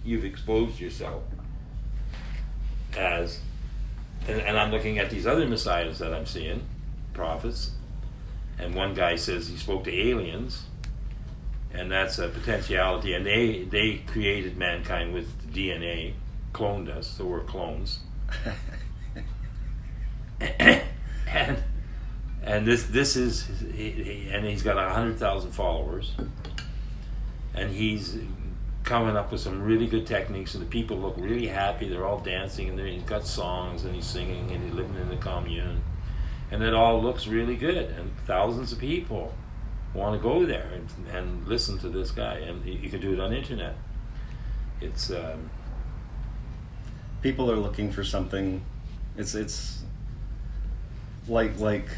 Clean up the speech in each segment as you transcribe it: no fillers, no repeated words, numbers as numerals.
you've exposed yourself as, and I'm looking at these other messiahs that I'm seeing, prophets, and one guy says he spoke to aliens, and that's a potentiality, and they created mankind with DNA, cloned us, so we're clones. and this is, and he's got 100,000 followers, and he's coming up with some really good techniques, and the people look really happy. They're all dancing, and he's got songs, and he's singing, and he's living in the commune, and it all looks really good, and thousands of people want to go there and listen to this guy, and you can do it on the internet. It's people are looking for something. It's like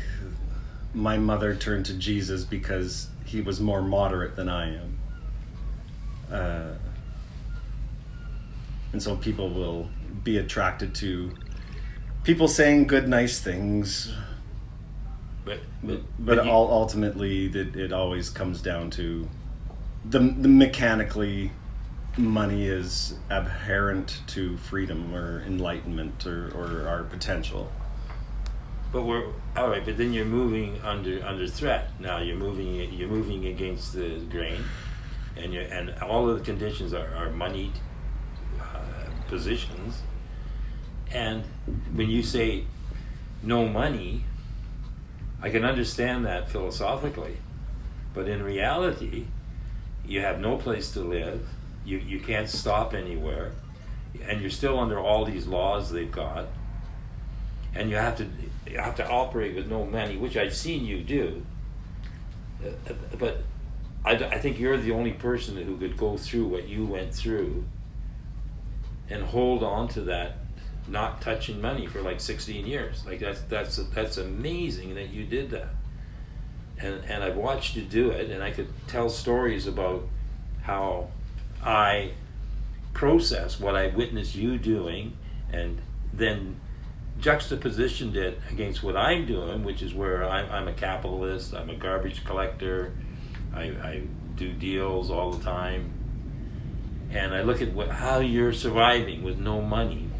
my mother turned to Jesus because he was more moderate than I am. And so people will be attracted to people saying good, nice things, but ultimately it always comes down to the mechanically money is abhorrent to freedom or enlightenment or our potential. But we're all right. But then you're moving under threat. Now you're moving against the grain, and all of the conditions are moneyed positions. And when you say no money, I can understand that philosophically, but in reality, you have no place to live. You can't stop anywhere, and you're still under all these laws they've got, and you have to operate with no money, which I've seen you do. But I think you're the only person who could go through what you went through and hold on to that, not touching money for like 16 years. Like that's amazing that you did that. And I've watched you do it, and I could tell stories about how I process what I witnessed you doing, and then juxtapositioned it against what I'm doing, which is where I'm a capitalist, I'm a garbage collector, I do deals all the time, and I look at how you're surviving with no money,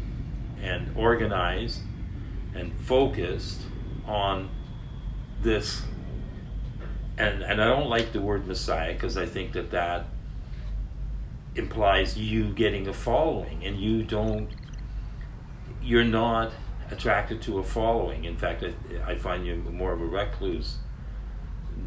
and organized and focused on this. And I don't like the word Messiah, because I think that implies you getting a following, and you're not attracted to a following. In fact, I find you more of a recluse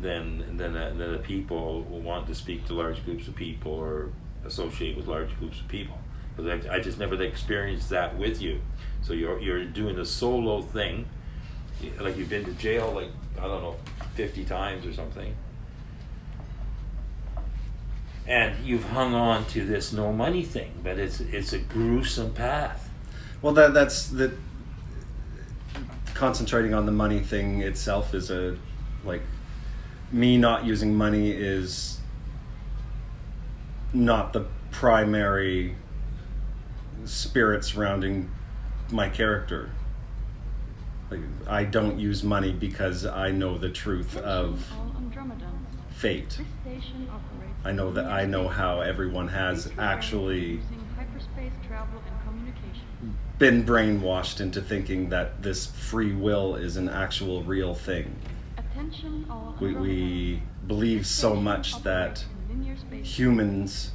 than a people who want to speak to large groups of people or associate with large groups of people. Because I just never experienced that with you. So you're doing a solo thing, like you've been to jail like, I don't know, 50 times or something. And you've hung on to this no money thing, but it's a gruesome path. Well, that's the concentrating on the money thing itself is me not using money is not the primary spirit surrounding my character. Like, I don't use money because I know the truth of fate. I know how everyone has actually been brainwashed into thinking that this free will is an actual real thing. We believe so much that humans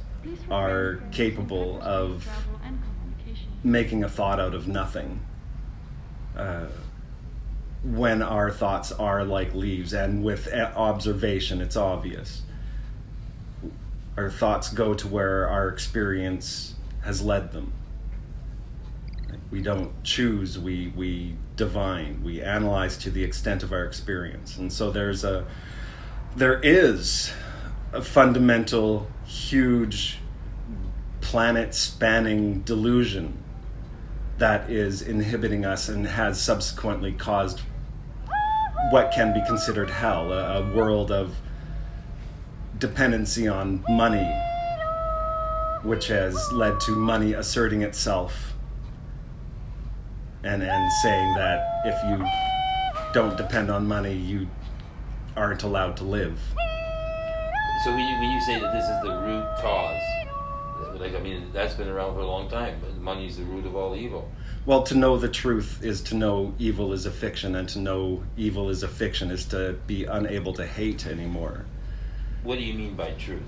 are capable of making a thought out of nothing. When our thoughts are like leaves, and with observation, it's obvious. Our thoughts go to where our experience has led them. We don't choose, we divine, we analyze to the extent of our experience. And so there is a fundamental, huge, planet-spanning delusion that is inhibiting us and has subsequently caused what can be considered hell, a world of dependency on money, which has led to money asserting itself and saying that if you don't depend on money, you aren't allowed to live. So when you say that this is the root cause, Like, I mean, that's been around for a long time. Money's the root of all evil. Well, to know the truth is to know evil is a fiction, and to know evil is a fiction is to be unable to hate anymore. What do you mean by truth?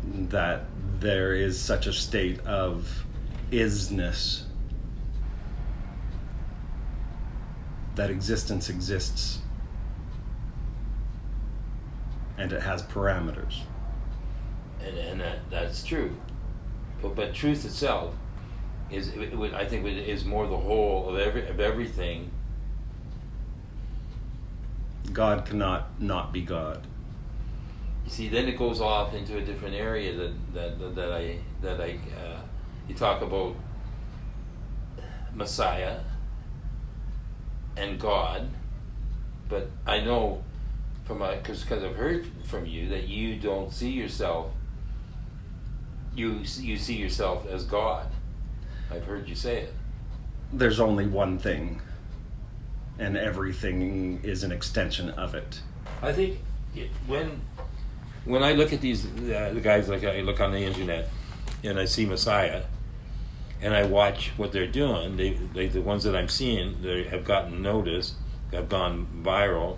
That there is such a state of isness. That existence exists. And it has parameters. And that's true. But truth itself is, I think, is more the whole of everything. God cannot not be God. You see, then it goes off into a different area that you talk about Messiah and God, but I know because I've heard from you that you don't see yourself. You see yourself as God. I've heard you say it. There's only one thing, and everything is an extension of it. I think when I look at these the guys, like I look on the internet and I see Messiah and I watch what they're doing, they the ones that I'm seeing, they have gotten noticed, have gone viral,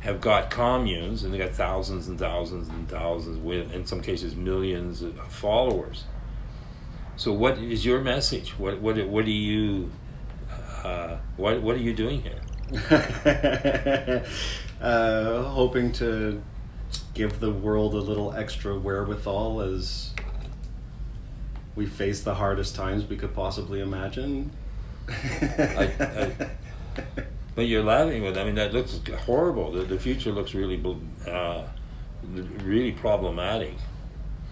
have got communes, and they got thousands and thousands and thousands, with in some cases millions of followers. So what is your message? What do you what are you doing here? Hoping to give the world a little extra wherewithal as we face the hardest times we could possibly imagine. But you're laughing with. I mean, that looks horrible. The future looks really problematic.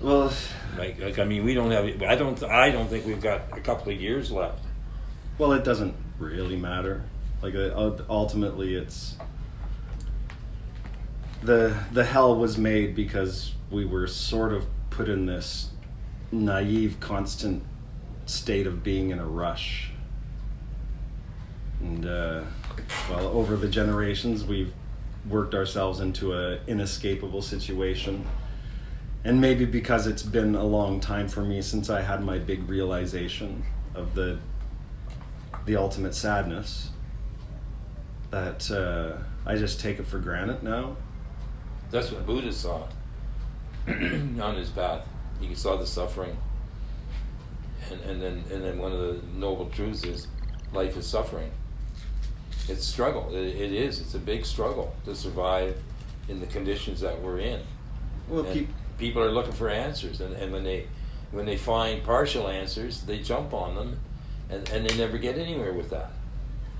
Well, like I mean, we don't have. I don't think we've got a couple of years left. Well, it doesn't really matter. Like ultimately, it's the hell was made because we were sort of put in this naive, constant state of being in a rush. And well, over the generations, we've worked ourselves into a inescapable situation. And maybe because it's been a long time for me since I had my big realization of the ultimate sadness, that I just take it for granted now. That's what Buddha saw on his path. He saw the suffering, and then one of the noble truths is life is suffering. It's struggle. It is. It's a big struggle to survive in the conditions that we're in. Well, people are looking for answers, and when they find partial answers, they jump on them, and they never get anywhere with that.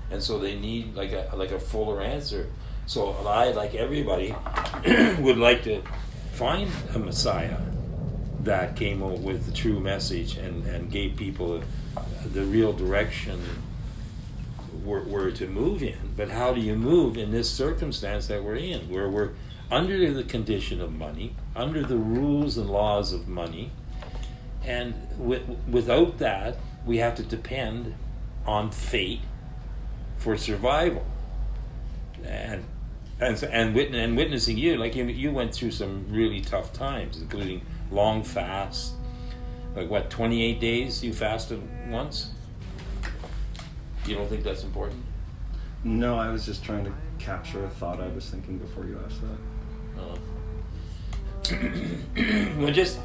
And so they need like a fuller answer. So I, like everybody, would like to find a Messiah that came out with the true message and gave people the real direction were to move in. But how do you move in this circumstance that we're in, where we're under the condition of money, under the rules and laws of money, and without that, we have to depend on fate for survival. And witnessing you, like you went through some really tough times, including long fasts. Like what, 28 days you fasted once? You don't think that's important? No, I was just trying to capture a thought I was thinking before you asked that. Well, just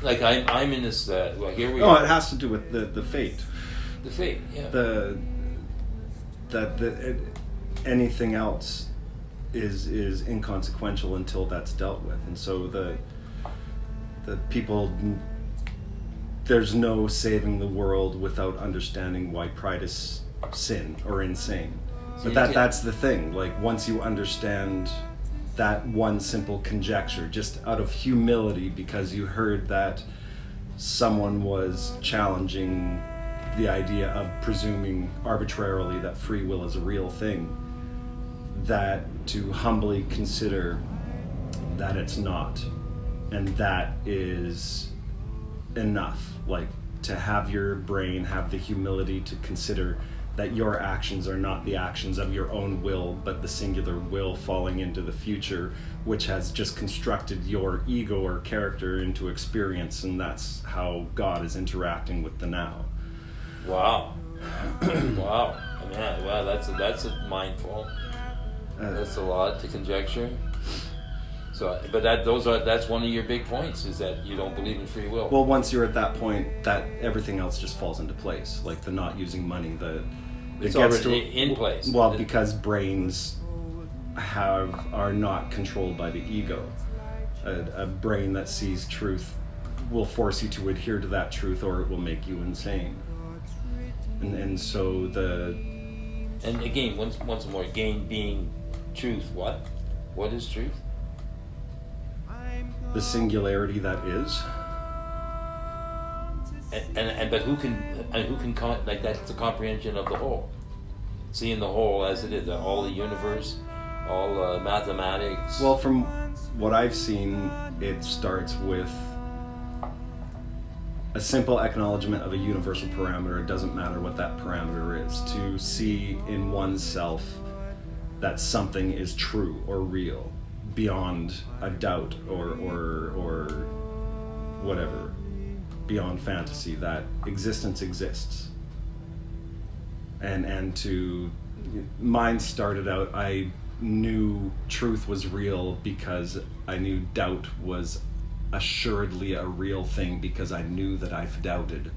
like I'm in this. Well, here we are. are. It has to do with the fate. The fate, yeah. Anything else is inconsequential until that's dealt with, and so the people. There's no saving the world without understanding why pride is sin or insane. But that's the thing. Like, once you understand that one simple conjecture, just out of humility, because you heard that someone was challenging the idea of presuming arbitrarily that free will is a real thing, that to humbly consider that it's not, and that is enough. Like, to have your brain have the humility to consider that your actions are not the actions of your own will, but the singular will falling into the future, which has just constructed your ego or character into experience, and that's how God is interacting with the now. Wow. Wow. Man, wow, that's a mindful. That's a lot to conjecture. So, but that's one of your big points, is that you don't believe in free will. Well, once you're at that point, that everything else just falls into place, like the not using money. It's already in place. Well, because brains are not controlled by the ego. A brain that sees truth will force you to adhere to that truth, or it will make you insane. And so And again, once more, again, being truth. What is truth? The singularity that is. But who can like, that's the comprehension of the whole, seeing the whole as it is, all the universe, all mathematics. Well, from what I've seen, it starts with a simple acknowledgement of a universal parameter. It doesn't matter what that parameter is. To see in oneself that something is true or real, beyond a doubt or whatever, beyond fantasy, that existence exists. And to mine started out, I knew truth was real because I knew doubt was assuredly a real thing, because I knew that I've doubted.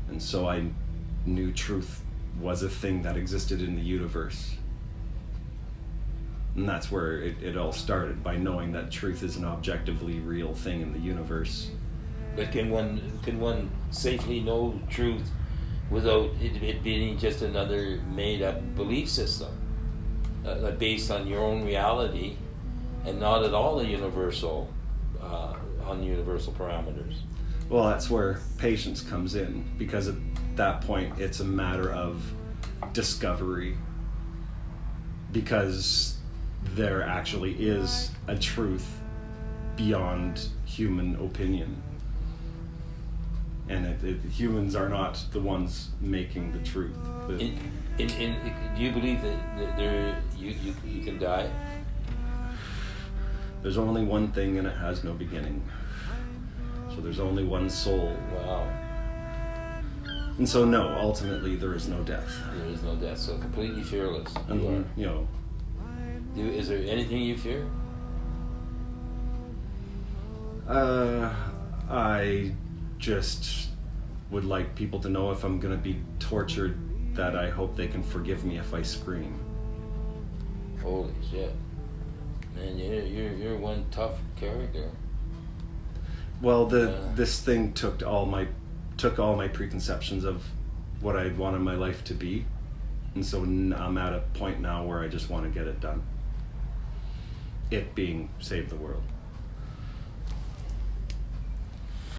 And so I knew truth was a thing that existed in the universe. And that's where it all started, by knowing that truth is an objectively real thing in the universe. But can one safely know truth without it being just another made-up belief system based on your own reality, and not at all a universal on universal parameters? Well, that's where patience comes in, because at that point it's a matter of discovery, because there actually is a truth beyond human opinion, and humans are not the ones making the truth. Do you believe that you can die? There's only one thing, and it has no beginning. So there's only one soul. Wow. And so no, ultimately there is no death. There is no death. So completely fearless. And you know. Is there anything you fear? I just would like people to know, if I'm gonna be tortured, that I hope they can forgive me if I scream. Holy shit. Man, you're one tough character. Well, this thing took all my preconceptions of what I'd wanted my life to be, and so I'm at a point now where I just want to get it done. It being save the world.